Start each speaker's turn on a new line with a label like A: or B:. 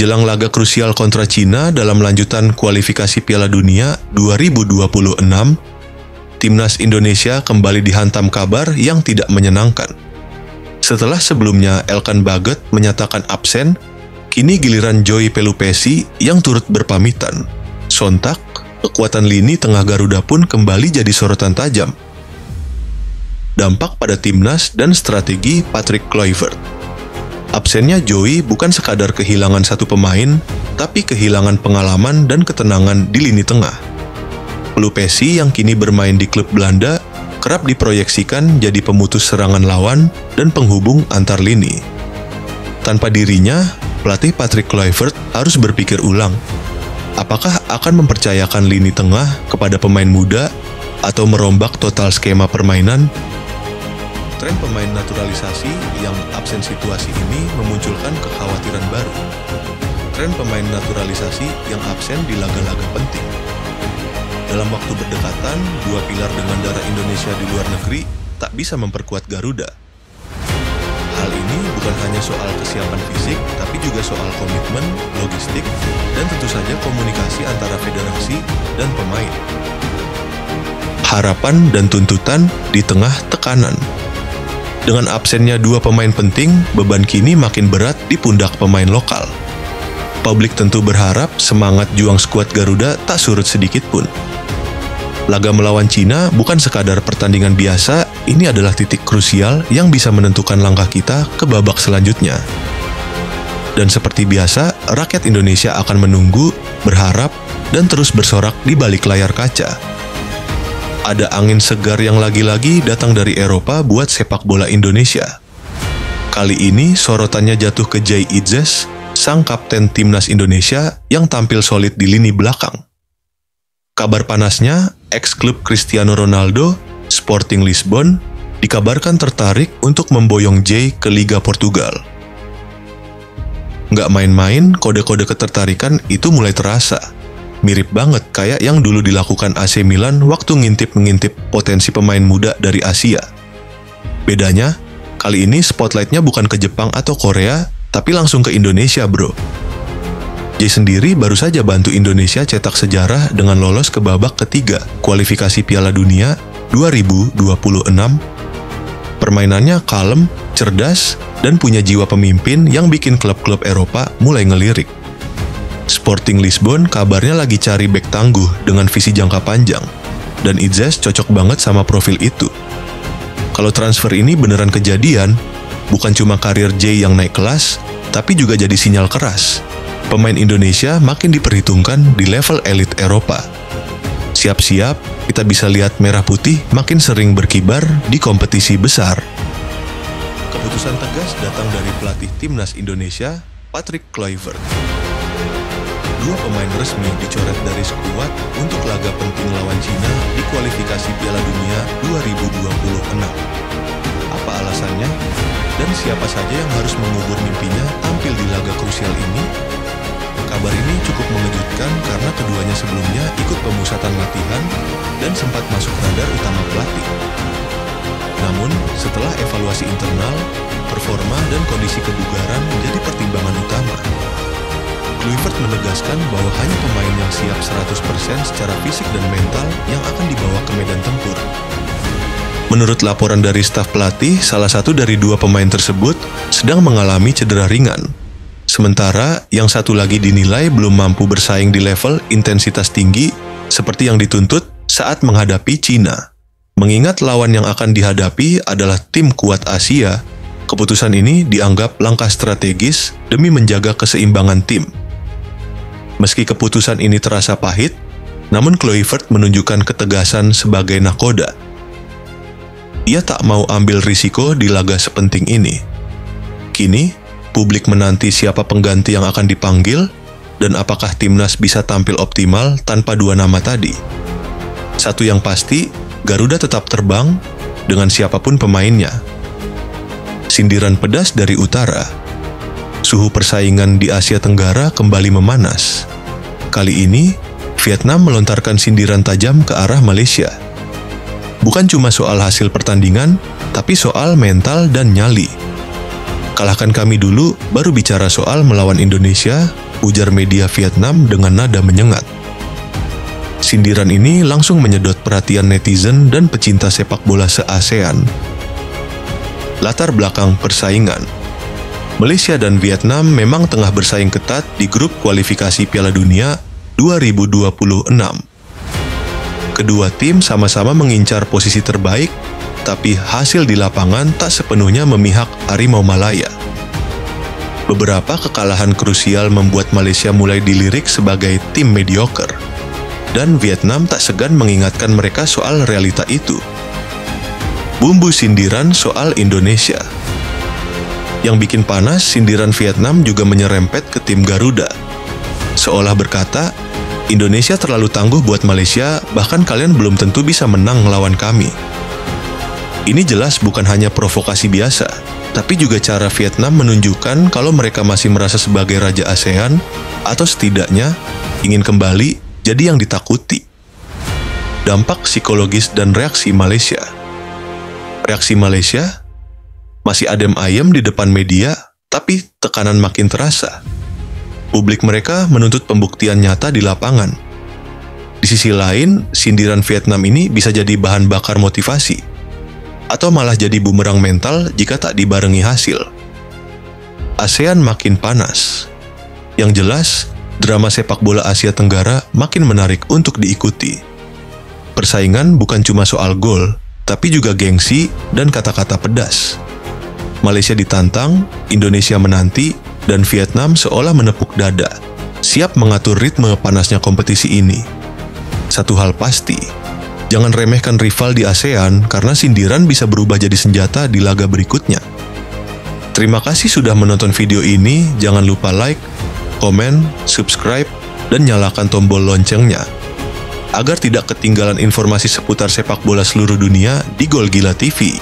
A: Menjelang laga krusial kontra Cina dalam lanjutan kualifikasi Piala Dunia 2026, timnas Indonesia kembali dihantam kabar yang tidak menyenangkan. Setelah sebelumnya Elkan Baget menyatakan absen, kini giliran Joy Pelupesi yang turut berpamitan. Sontak, kekuatan lini tengah Garuda pun kembali jadi sorotan tajam. Dampak pada timnas dan strategi Patrick Kluivert. Absennya Joy bukan sekadar kehilangan satu pemain, tapi kehilangan pengalaman dan ketenangan di lini tengah. Pelupesi yang kini bermain di klub Belanda kerap diproyeksikan jadi pemutus serangan lawan dan penghubung antar lini. Tanpa dirinya, pelatih Patrick Kluivert harus berpikir ulang. Apakah akan mempercayakan lini tengah kepada pemain muda atau merombak total skema permainan? Tren pemain naturalisasi yang absen situasi ini memunculkan kekhawatiran baru. Tren pemain naturalisasi yang absen di laga-laga penting. Dalam waktu berdekatan, dua pilar dengan darah Indonesia di luar negeri tak bisa memperkuat Garuda. Hal ini bukan hanya soal kesiapan fisik, tapi juga soal komitmen, logistik, dan tentu saja komunikasi antara federasi dan pemain. Harapan dan tuntutan di tengah tekanan. Dengan absennya dua pemain penting, beban kini makin berat di pundak pemain lokal. Publik tentu berharap semangat juang skuad Garuda tak surut sedikit pun. Laga melawan Cina bukan sekadar pertandingan biasa, ini adalah titik krusial yang bisa menentukan langkah kita ke babak selanjutnya. Dan seperti biasa, rakyat Indonesia akan menunggu, berharap, dan terus bersorak di balik layar kaca. Ada angin segar yang lagi-lagi datang dari Eropa buat sepak bola Indonesia. Kali ini sorotannya jatuh ke Jay Itzes, sang kapten timnas Indonesia yang tampil solid di lini belakang. Kabar panasnya, ex-klub Cristiano Ronaldo, Sporting Lisbon, dikabarkan tertarik untuk memboyong Jay ke Liga Portugal. Nggak main-main, kode-kode ketertarikan itu mulai terasa. Mirip banget kayak yang dulu dilakukan AC Milan waktu ngintip-ngintip potensi pemain muda dari Asia. Bedanya, kali ini spotlightnya bukan ke Jepang atau Korea, tapi langsung ke Indonesia, bro. Jay sendiri baru saja bantu Indonesia cetak sejarah dengan lolos ke babak ketiga kualifikasi Piala Dunia 2026. Permainannya kalem, cerdas, dan punya jiwa pemimpin yang bikin klub-klub Eropa mulai ngelirik. Sporting Lisbon kabarnya lagi cari bek tangguh dengan visi jangka panjang, dan Itzes cocok banget sama profil itu. Kalau transfer ini beneran kejadian, bukan cuma karir Jay yang naik kelas, tapi juga jadi sinyal keras. Pemain Indonesia makin diperhitungkan di level elit Eropa. Siap-siap, kita bisa lihat merah putih makin sering berkibar di kompetisi besar. Keputusan tegas datang dari pelatih timnas Indonesia, Patrick Kluivert. Dua pemain resmi dicoret dari skuad untuk laga penting lawan Cina di kualifikasi Piala Dunia 2026. Apa alasannya? Dan siapa saja yang harus mengubur mimpinya tampil di laga krusial ini? Kabar ini cukup mengejutkan karena keduanya sebelumnya ikut pemusatan latihan dan sempat masuk radar utama pelatih. Namun, setelah evaluasi internal, performa dan kondisi kebugaran menjadi pertimbangan utama. Kluivert menegaskan bahwa hanya pemain yang siap 100% secara fisik dan mental yang akan dibawa ke medan tempur. Menurut laporan dari staf pelatih, salah satu dari dua pemain tersebut sedang mengalami cedera ringan. Sementara yang satu lagi dinilai belum mampu bersaing di level intensitas tinggi seperti yang dituntut saat menghadapi Cina. Mengingat lawan yang akan dihadapi adalah tim kuat Asia, keputusan ini dianggap langkah strategis demi menjaga keseimbangan tim. Meski keputusan ini terasa pahit, namun Kluivert menunjukkan ketegasan sebagai nahkoda. Ia tak mau ambil risiko di laga sepenting ini. Kini, publik menanti siapa pengganti yang akan dipanggil dan apakah timnas bisa tampil optimal tanpa dua nama tadi. Satu yang pasti, Garuda tetap terbang dengan siapapun pemainnya. Sindiran pedas dari utara. Suhu persaingan di Asia Tenggara kembali memanas. Kali ini, Vietnam melontarkan sindiran tajam ke arah Malaysia. Bukan cuma soal hasil pertandingan, tapi soal mental dan nyali. Kalahkan kami dulu, baru bicara soal melawan Indonesia, ujar media Vietnam dengan nada menyengat. Sindiran ini langsung menyedot perhatian netizen dan pecinta sepak bola se-ASEAN. Latar belakang persaingan. Malaysia dan Vietnam memang tengah bersaing ketat di grup kualifikasi Piala Dunia 2026. Kedua tim sama-sama mengincar posisi terbaik, tapi hasil di lapangan tak sepenuhnya memihak Harimau Malaya. Beberapa kekalahan krusial membuat Malaysia mulai dilirik sebagai tim mediocre, dan Vietnam tak segan mengingatkan mereka soal realita itu. Bumbu sindiran soal Indonesia. Yang bikin panas, sindiran Vietnam juga menyerempet ke tim Garuda. Seolah berkata, Indonesia terlalu tangguh buat Malaysia, bahkan kalian belum tentu bisa menang melawan kami. Ini jelas bukan hanya provokasi biasa, tapi juga cara Vietnam menunjukkan kalau mereka masih merasa sebagai raja ASEAN, atau setidaknya ingin kembali jadi yang ditakuti. Dampak psikologis dan reaksi Malaysia. Reaksi Malaysia masih adem ayem di depan media, tapi tekanan makin terasa. Publik mereka menuntut pembuktian nyata di lapangan. Di sisi lain, sindiran Vietnam ini bisa jadi bahan bakar motivasi, atau malah jadi bumerang mental jika tak dibarengi hasil. ASEAN makin panas. Yang jelas, drama sepak bola Asia Tenggara makin menarik untuk diikuti. Persaingan bukan cuma soal gol, tapi juga gengsi dan kata-kata pedas. Malaysia ditantang, Indonesia menanti, dan Vietnam seolah menepuk dada, siap mengatur ritme panasnya kompetisi ini. Satu hal pasti, jangan remehkan rival di ASEAN karena sindiran bisa berubah jadi senjata di laga berikutnya. Terima kasih sudah menonton video ini, jangan lupa like, komen, subscribe, dan nyalakan tombol loncengnya agar tidak ketinggalan informasi seputar sepak bola seluruh dunia di Gol Gila TV.